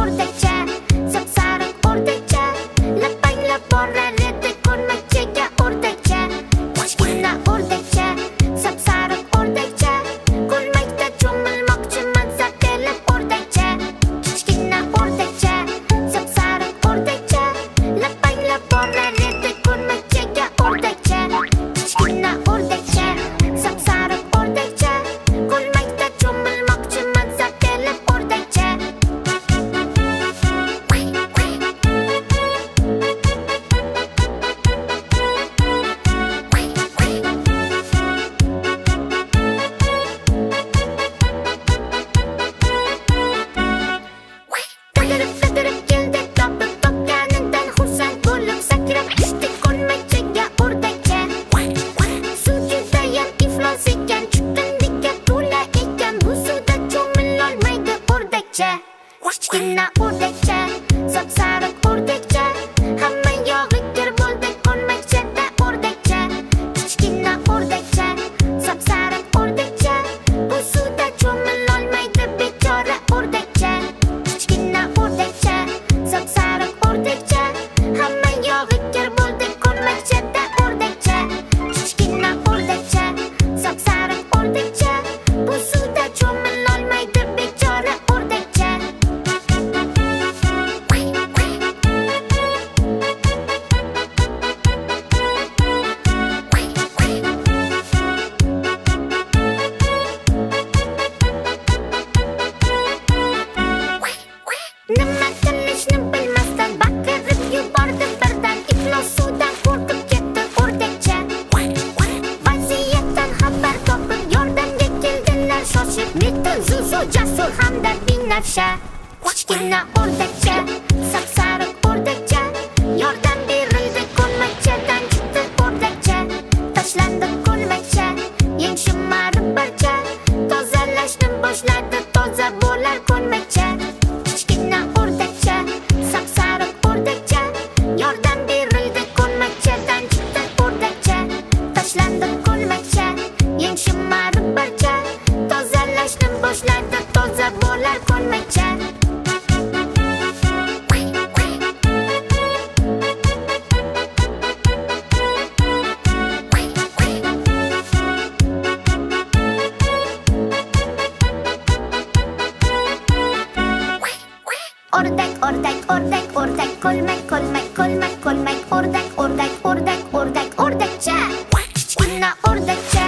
o'rdakcha, sapsariq o'rdakcha, lapanglab borar edi ko'lmakchaga o'rdakcha. Kichkina o'rdakcha, sapsariq o'rdakcha, ko'lmakda cho'milmoqchi mazza qilib o'rdakcha. Kichkina o'rdakcha, sapsariq o'rdakcha, lapanglab borar edi ko'lmakchaga o'rdakcha. Kichkina o'rdakcha, sapsariq o'rdakcha, ko'lmakda cho'milmoqchi mazza qilib o'rdakcha. Qidirib keldi topib topganidan xursand bo'lib sakrab tushdi ko'lmakchaga o'rdakcha. Suv judayam iflos ekan, chuqinlikka to'la ekan, bu suvda cho'milolmaydi o'rdakcha. Kichkina o'rdakcha, sapsariq o'rdakcha, hamma yog'i kir bo'ldi ko'lmakchada o'rdakcha. Kichkina o'rdakcha, sapsariq o'rdakcha, bu suvda cho'milolmaydi bechora o'rdakcha. Kichkina o'rdakcha, sapsariq o'rdakcha, hamma yog'i kir bo'ldi ko'lmakchada o'rdakcha. Kichkina o'rdakcha, sapsariq o'rdakcha, bu suvda cho'milolmaydi bechora o'rdakcha. Nima qilishni bilmasdan baqirib yubordi birdan, iflos suvdan qo'rqib ketdi o'rdakcha. Vaziyatdan xabar topib yordamga keldilar shoshib Milton, Zuzu, Jasur hamda Binafsha. Kichkina o'rdakcha, sapsariq o'rdakcha, yordam berildi ko'lmakchadan chiqdi o'rdakcha. Tashlandi ko'lmakcha, yeng shimarib barcha, tozalashni boshladi toza bo'lar ko'lmakcha. Kichkina o'rdakcha, sapsariq o'rdakcha, yordam berildi ko'lmakchadan chiqdi o'rdakcha. Tashlandi ko'lmakcha, yeng shimarib barcha, tozalashni boshladi toza bo'lar ko'lmakcha. O'rdak, o'rdak, o'rdak, o'rdak, ko'lmak, ko'lmak, ko'lmak, ko'lmak, o'rdak, o'rdak, o'rdak, o'rdak, o'rdakcha. Kichkina o'rdakcha,